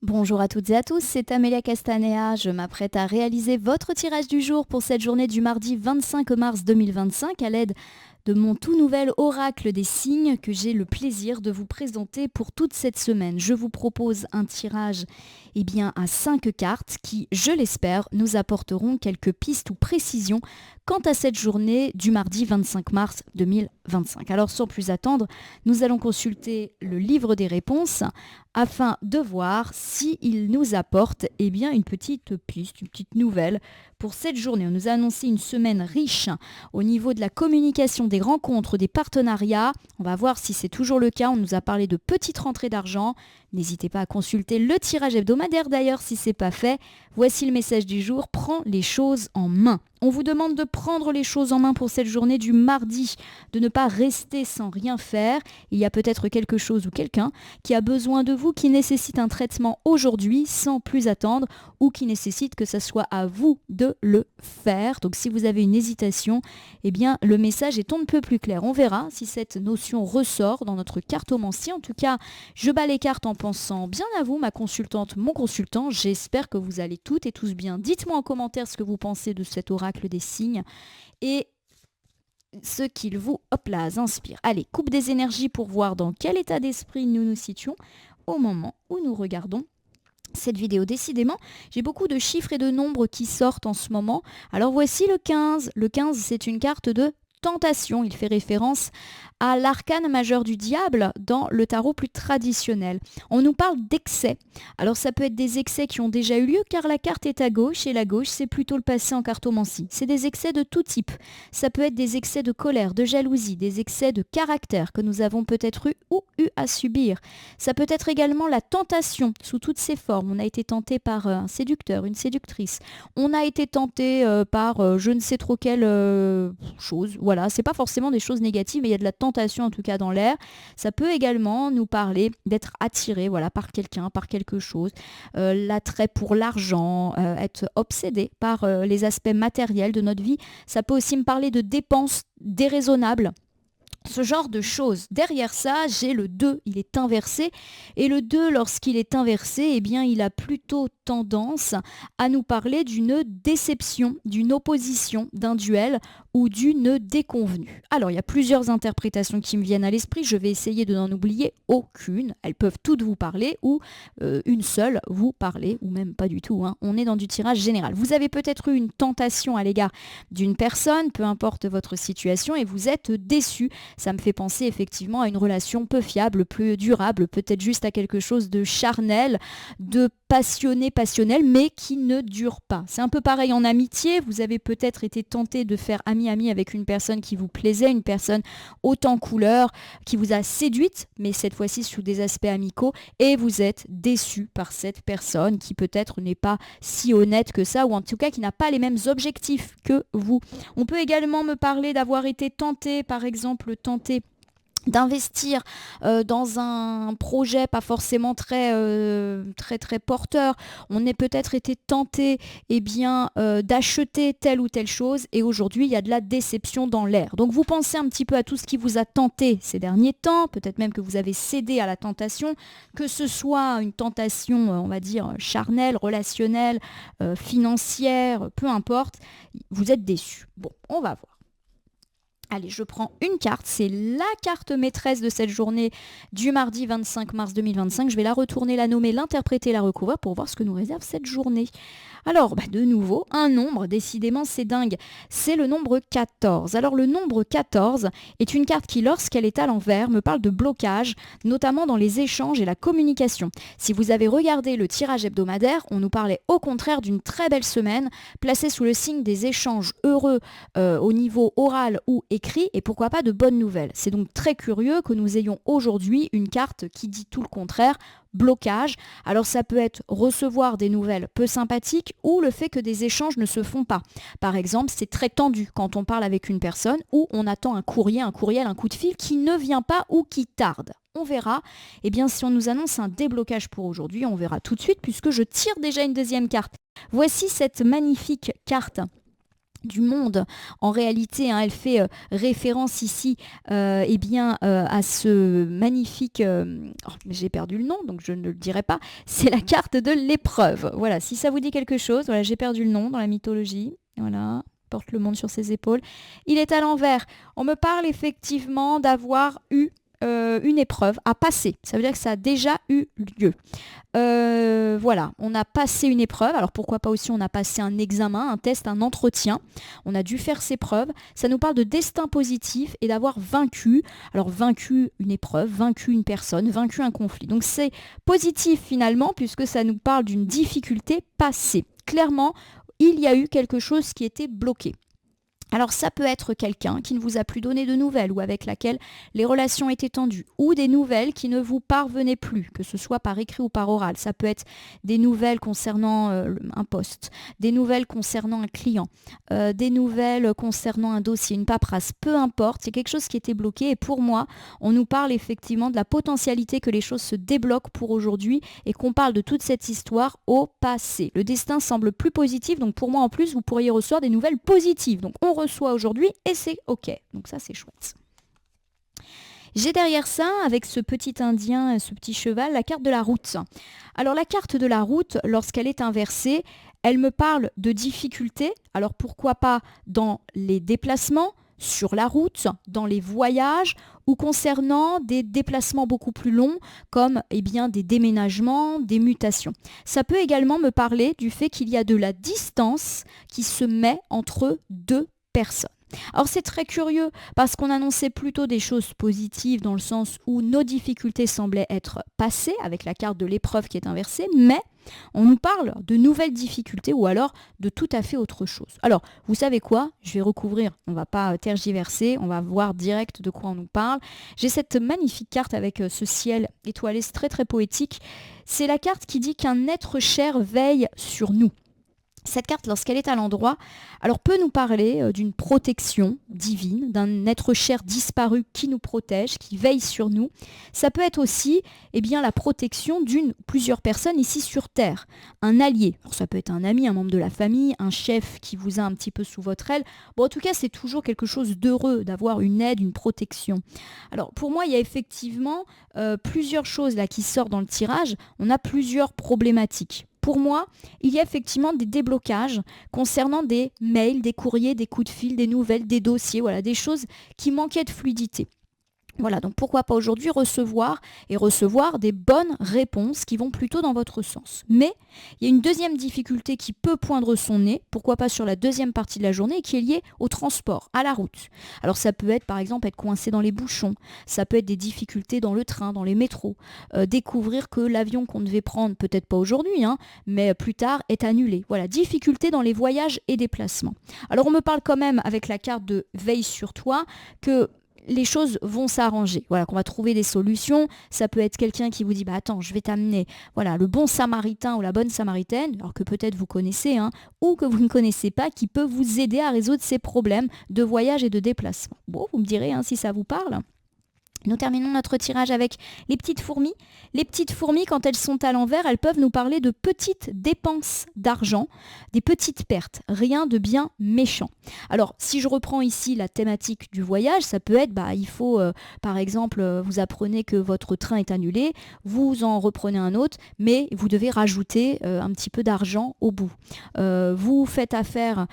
Bonjour à toutes et à tous, c'est Amélia Castanea. Je m'apprête à réaliser votre tirage du jour pour cette journée du mardi 25 mars 2025 à l'aide de mon tout nouvel oracle des signes que j'ai le plaisir de vous présenter pour toute cette semaine. Je vous propose un tirage à 5 cartes qui, je l'espère, nous apporteront quelques pistes ou précisions quant à cette journée du mardi 25 mars 2025. Alors sans plus attendre, nous allons consulter le livre des réponses afin de voir s'il nous apporte une petite piste, une petite nouvelle pour cette journée. On nous a annoncé une semaine riche au niveau de la communication, des rencontres, des partenariats. On va voir si c'est toujours le cas. On nous a parlé de petites rentrées d'argent. N'hésitez pas à consulter le tirage hebdomadaire d'ailleurs si ce n'est pas fait. Voici le message du jour, prends les choses en main. On vous demande de prendre les choses en main pour cette journée du mardi, de ne pas rester sans rien faire. Il y a peut-être quelque chose ou quelqu'un qui a besoin de vous, qui nécessite un traitement aujourd'hui sans plus attendre ou qui nécessite que ce soit à vous de le faire. Donc si vous avez une hésitation, le message est on ne peut plus clair. On verra si cette notion ressort dans notre cartomancie. En tout cas, je bats les cartes en pensant bien à vous, ma consultante, mon consultant. J'espère que vous allez toutes et tous bien. Dites-moi en commentaire ce que vous pensez de cet oracle des signes et ce qu'il vous inspire. Allez, coupe des énergies pour voir dans quel état d'esprit nous nous situons au moment où nous regardons cette vidéo. Décidément, j'ai beaucoup de chiffres et de nombres qui sortent en ce moment. Alors voici le 15. Le 15, c'est une carte de tentation. Il fait référence à l'arcane majeur du diable dans le tarot plus traditionnel. On nous parle d'excès. Alors ça peut être des excès qui ont déjà eu lieu car la carte est à gauche et la gauche c'est plutôt le passé en cartomancie. C'est des excès de tout type. Ça peut être des excès de colère, de jalousie, des excès de caractère que nous avons peut-être eu à subir. Ça peut être également la tentation sous toutes ses formes. On a été tenté par un séducteur, une séductrice. On a été tenté par je ne sais trop quelle chose. Voilà, c'est pas forcément des choses négatives mais il y a de la tentation en tout cas dans l'air. Ça peut également nous parler d'être attiré par quelqu'un, par quelque chose, l'attrait pour l'argent, être obsédé par les aspects matériels de notre vie. Ça peut aussi me parler de dépenses déraisonnables. Ce genre de choses. Derrière ça, j'ai le 2, il est inversé. Et le 2, lorsqu'il est inversé, il a plutôt tendance à nous parler d'une déception, d'une opposition, d'un duel ou d'une déconvenue. Alors, il y a plusieurs interprétations qui me viennent à l'esprit. Je vais essayer de n'en oublier aucune. Elles peuvent toutes vous parler ou une seule vous parler, ou même pas du tout. On est dans du tirage général. Vous avez peut-être eu une tentation à l'égard d'une personne, peu importe votre situation, et vous êtes déçu. Ça me fait penser effectivement à une relation peu fiable, peu durable, peut-être juste à quelque chose de charnel, de passionnel, mais qui ne dure pas. C'est un peu pareil en amitié. Vous avez peut-être été tenté de faire ami-ami avec une personne qui vous plaisait, une personne haute en couleur, qui vous a séduite, mais cette fois-ci sous des aspects amicaux, et vous êtes déçu par cette personne qui peut-être n'est pas si honnête que ça, ou en tout cas qui n'a pas les mêmes objectifs que vous. On peut également me parler d'avoir été tenté, par exemple, d'investir dans un projet pas forcément très porteur. On est peut-être été tenté d'acheter telle ou telle chose et aujourd'hui il y a de la déception dans l'air. Donc vous pensez un petit peu à tout ce qui vous a tenté ces derniers temps, peut-être même que vous avez cédé à la tentation, que ce soit une tentation on va dire charnelle, relationnelle, financière, peu importe, vous êtes déçu. Bon, on va voir. Allez, je prends une carte, c'est la carte maîtresse de cette journée du mardi 25 mars 2025. Je vais la retourner, la nommer, l'interpréter, la recouvrir pour voir ce que nous réserve cette journée. Alors, de nouveau, un nombre, décidément c'est dingue, c'est le nombre 14. Alors le nombre 14 est une carte qui, lorsqu'elle est à l'envers, me parle de blocage, notamment dans les échanges et la communication. Si vous avez regardé le tirage hebdomadaire, on nous parlait au contraire d'une très belle semaine, placée sous le signe des échanges heureux au niveau oral ou écrit, et pourquoi pas de bonnes nouvelles. C'est donc très curieux que nous ayons aujourd'hui une carte qui dit tout le contraire, blocage. Alors ça peut être recevoir des nouvelles peu sympathiques ou le fait que des échanges ne se font pas. Par exemple, c'est très tendu quand on parle avec une personne ou on attend un courriel, un coup de fil qui ne vient pas ou qui tarde. On verra. Si on nous annonce un déblocage pour aujourd'hui, on verra tout de suite puisque je tire déjà une deuxième carte. Voici cette magnifique carte du monde. En réalité, hein, elle fait référence ici à ce magnifique... mais j'ai perdu le nom, donc je ne le dirai pas. C'est la carte de l'épreuve. Voilà, si ça vous dit quelque chose, voilà, j'ai perdu le nom dans la mythologie. Voilà, porte le monde sur ses épaules. Il est à l'envers. On me parle effectivement d'avoir eu une épreuve à passer. Ça veut dire que ça a déjà eu lieu. Voilà, on a passé une épreuve. Alors pourquoi pas aussi on a passé un examen, un test, un entretien. On a dû faire ses preuves. Ça nous parle de destin positif et d'avoir vaincu. Alors vaincu une épreuve, vaincu une personne, vaincu un conflit. Donc c'est positif finalement puisque ça nous parle d'une difficulté passée. Clairement, il y a eu quelque chose qui était bloqué. Alors ça peut être quelqu'un qui ne vous a plus donné de nouvelles ou avec laquelle les relations étaient tendues ou des nouvelles qui ne vous parvenaient plus, que ce soit par écrit ou par oral. Ça peut être des nouvelles concernant un poste, des nouvelles concernant un client, des nouvelles concernant un dossier, une paperasse, peu importe, c'est quelque chose qui était bloqué et pour moi, on nous parle effectivement de la potentialité que les choses se débloquent pour aujourd'hui et qu'on parle de toute cette histoire au passé. Le destin semble plus positif, donc pour moi en plus, vous pourriez recevoir des nouvelles positives. Donc on reçoit aujourd'hui et c'est ok. Donc ça c'est chouette. J'ai derrière ça, avec ce petit indien, ce petit cheval, la carte de la route. Alors la carte de la route, lorsqu'elle est inversée, elle me parle de difficultés. Alors pourquoi pas dans les déplacements, sur la route, dans les voyages ou concernant des déplacements beaucoup plus longs comme des déménagements, des mutations. Ça peut également me parler du fait qu'il y a de la distance qui se met entre deux personnes. Alors c'est très curieux parce qu'on annonçait plutôt des choses positives dans le sens où nos difficultés semblaient être passées avec la carte de l'épreuve qui est inversée, mais on nous parle de nouvelles difficultés ou alors de tout à fait autre chose. Alors, vous savez quoi? Je vais recouvrir, on ne va pas tergiverser, on va voir direct de quoi on nous parle. J'ai cette magnifique carte avec ce ciel étoilé, c'est très très poétique. C'est la carte qui dit qu'un être cher veille sur nous. Cette carte, lorsqu'elle est à l'endroit, alors peut nous parler d'une protection divine, d'un être cher disparu qui nous protège, qui veille sur nous. Ça peut être aussi la protection d'une ou plusieurs personnes ici sur Terre. Un allié, alors ça peut être un ami, un membre de la famille, un chef qui vous a un petit peu sous votre aile. Bon, en tout cas, c'est toujours quelque chose d'heureux d'avoir une aide, une protection. Alors pour moi, il y a effectivement plusieurs choses là qui sortent dans le tirage. On a plusieurs problématiques. Pour moi, il y a effectivement des déblocages concernant des mails, des courriers, des coups de fil, des nouvelles, des dossiers, voilà, des choses qui manquaient de fluidité. Voilà, donc pourquoi pas aujourd'hui recevoir des bonnes réponses qui vont plutôt dans votre sens. Mais il y a une deuxième difficulté qui peut poindre son nez, pourquoi pas sur la deuxième partie de la journée, et qui est liée au transport, à la route. Alors ça peut être par exemple être coincé dans les bouchons, ça peut être des difficultés dans le train, dans les métros, découvrir que l'avion qu'on devait prendre, peut-être pas aujourd'hui, mais plus tard, est annulé. Voilà, difficultés dans les voyages et déplacements. Alors on me parle quand même avec la carte de veille sur toi que les choses vont s'arranger, voilà, qu'on va trouver des solutions. Ça peut être quelqu'un qui vous dit attends, je vais t'amener le bon samaritain ou la bonne samaritaine, alors que peut-être vous connaissez ou que vous ne connaissez pas, qui peut vous aider à résoudre ces problèmes de voyage et de déplacement. Bon, vous me direz si ça vous parle. Nous terminons notre tirage avec les petites fourmis. Les petites fourmis, quand elles sont à l'envers, elles peuvent nous parler de petites dépenses d'argent, des petites pertes, rien de bien méchant. Alors, si je reprends ici la thématique du voyage, ça peut être, il faut, par exemple, vous apprenez que votre train est annulé, vous en reprenez un autre, mais vous devez rajouter un petit peu d'argent au bout. Vous faites affaire,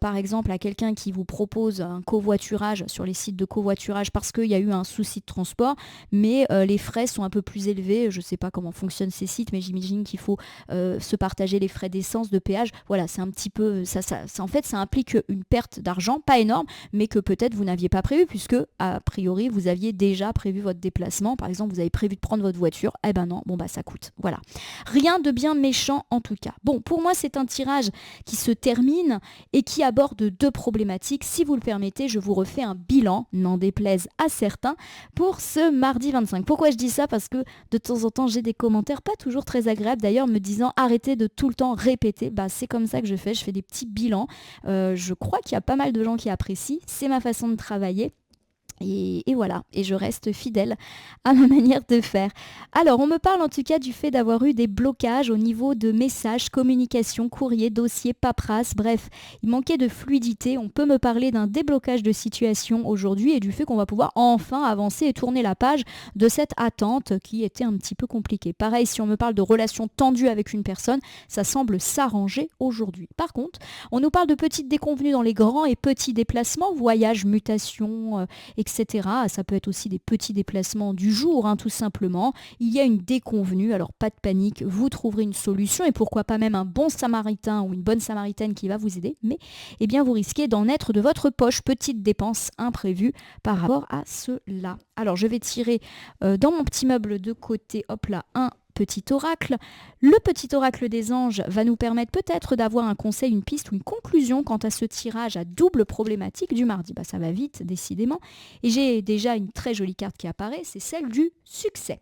par exemple, à quelqu'un qui vous propose un covoiturage sur les sites de covoiturage parce qu'il y a eu un souci de transport, mais les frais sont un peu plus élevés. Je ne sais pas comment fonctionnent ces sites, mais j'imagine qu'il faut se partager les frais d'essence, de péage. Voilà, c'est un petit peu... en fait, ça implique une perte d'argent, pas énorme, mais que peut-être vous n'aviez pas prévu, puisque, a priori, vous aviez déjà prévu votre déplacement. Par exemple, vous avez prévu de prendre votre voiture. Eh ben non, ça coûte. Voilà. Rien de bien méchant, en tout cas. Bon, pour moi, c'est un tirage qui se termine et qui aborde deux problématiques. Si vous le permettez, je vous refais un bilan, n'en déplaise à certains, pour ce mardi 25. Pourquoi je dis ça? Parce que de temps en temps, j'ai des commentaires pas toujours très agréables d'ailleurs me disant arrêtez de tout le temps répéter. C'est comme ça que je fais des petits bilans. Je crois qu'il y a pas mal de gens qui apprécient. C'est ma façon de travailler. Et voilà, et je reste fidèle à ma manière de faire. Alors, on me parle en tout cas du fait d'avoir eu des blocages au niveau de messages, communication, courrier, dossier, paperasse, bref, il manquait de fluidité. On peut me parler d'un déblocage de situation aujourd'hui et du fait qu'on va pouvoir enfin avancer et tourner la page de cette attente qui était un petit peu compliquée. Pareil, si on me parle de relations tendues avec une personne, ça semble s'arranger aujourd'hui. Par contre, on nous parle de petites déconvenues dans les grands et petits déplacements, voyages, mutations, etc. Ça peut être aussi des petits déplacements du jour, tout simplement. Il y a une déconvenue, alors pas de panique, vous trouverez une solution et pourquoi pas même un bon samaritain ou une bonne samaritaine qui va vous aider, mais eh bien vous risquez d'en être de votre poche, petite dépense imprévue par rapport à cela. Alors je vais tirer dans mon petit meuble de côté, hop là, un petit oracle. Le petit oracle des anges va nous permettre peut-être d'avoir un conseil, une piste ou une conclusion quant à ce tirage à double problématique du mardi. Ça va vite, décidément. Et j'ai déjà une très jolie carte qui apparaît, c'est celle du succès.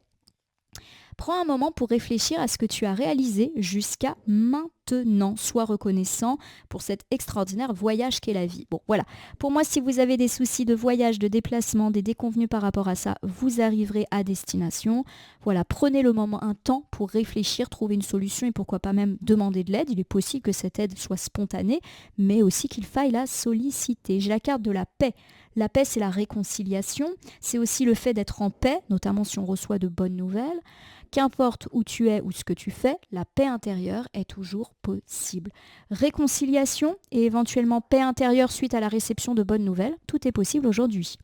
Prends un moment pour réfléchir à ce que tu as réalisé jusqu'à maintenant. Sois reconnaissant pour cet extraordinaire voyage qu'est la vie. Bon, voilà. Pour moi, si vous avez des soucis de voyage, de déplacement, des déconvenus par rapport à ça, vous arriverez à destination. Voilà, prenez le moment, un temps pour réfléchir, trouver une solution et pourquoi pas même demander de l'aide. Il est possible que cette aide soit spontanée, mais aussi qu'il faille la solliciter. J'ai la carte de la paix. La paix, c'est la réconciliation. C'est aussi le fait d'être en paix, notamment si on reçoit de bonnes nouvelles. Qu'importe où tu es ou ce que tu fais, la paix intérieure est toujours possible. Réconciliation et éventuellement paix intérieure suite à la réception de bonnes nouvelles, tout est possible aujourd'hui.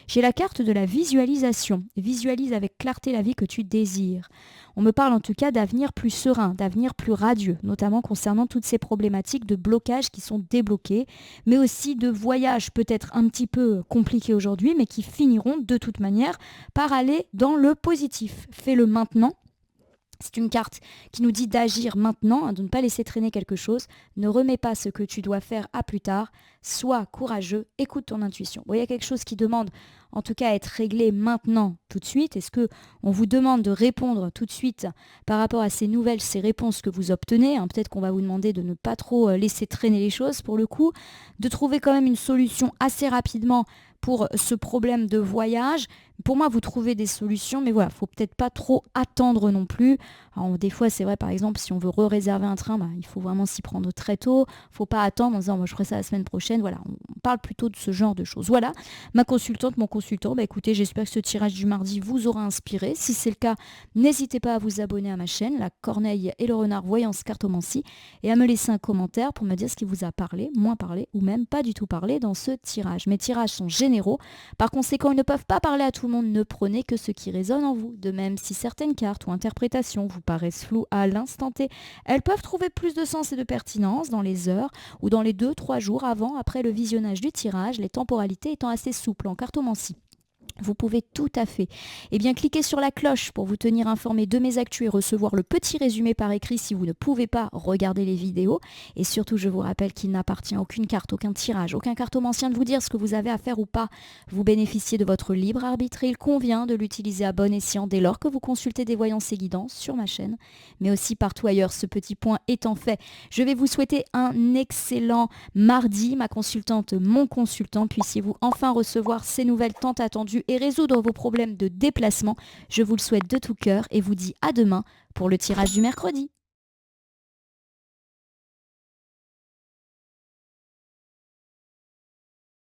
J'ai la carte de la visualisation. Visualise avec clarté la vie que tu désires. On me parle en tout cas d'avenir plus serein, d'avenir plus radieux, notamment concernant toutes ces problématiques de blocage qui sont débloquées, mais aussi de voyages peut-être un petit peu compliqués aujourd'hui, mais qui finiront de toute manière par aller dans le positif. Fais-le maintenant. C'est une carte qui nous dit d'agir maintenant, de ne pas laisser traîner quelque chose. Ne remets pas ce que tu dois faire à plus tard. Sois courageux, écoute ton intuition. Bon, il y a quelque chose qui demande en tout cas à être réglé maintenant, tout de suite. Est-ce qu'on vous demande de répondre tout de suite par rapport à ces nouvelles, ces réponses que vous obtenez, peut-être qu'on va vous demander de ne pas trop laisser traîner les choses pour le coup, de trouver quand même une solution assez rapidement pour ce problème de voyage. Pour moi, vous trouvez des solutions, mais voilà, faut peut-être pas trop attendre non plus. Alors, des fois, c'est vrai, par exemple, si on veut réserver un train, il faut vraiment s'y prendre très tôt. Faut pas attendre en disant, moi, je ferai ça la semaine prochaine. Voilà, on parle plutôt de ce genre de choses. Voilà, ma consultante, mon consultant, écoutez, j'espère que ce tirage du mardi vous aura inspiré. Si c'est le cas, n'hésitez pas à vous abonner à ma chaîne, la Corneille et le Renard Voyance Cartomancie, et à me laisser un commentaire pour me dire ce qui vous a parlé, moins parlé, ou même pas du tout parlé dans ce tirage. Mes tirages sont généraux, par conséquent, ils ne peuvent pas parler à tout le monde. Ne prenez que ce qui résonne en vous. De même, si certaines cartes ou interprétations vous paraissent floues à l'instant T, elles peuvent trouver plus de sens et de pertinence dans les heures ou dans les 2-3 jours avant, après le visionnage du tirage, les temporalités étant assez souples en cartomancie. Vous pouvez tout à fait cliquer sur la cloche pour vous tenir informé de mes actus et recevoir le petit résumé par écrit si vous ne pouvez pas regarder les vidéos. Et surtout, je vous rappelle qu'il n'appartient à aucune carte, aucun tirage, aucun cartomancien de vous dire ce que vous avez à faire ou pas. Vous bénéficiez de votre libre arbitre et il convient de l'utiliser à bon escient dès lors que vous consultez des voyances et guidances sur ma chaîne, mais aussi partout ailleurs. Ce petit point étant fait, je vais vous souhaiter un excellent mardi. Ma consultante, mon consultant, puissiez-vous enfin recevoir ces nouvelles tant attendues et résoudre vos problèmes de déplacement. Je vous le souhaite de tout cœur et vous dis à demain pour le tirage du mercredi.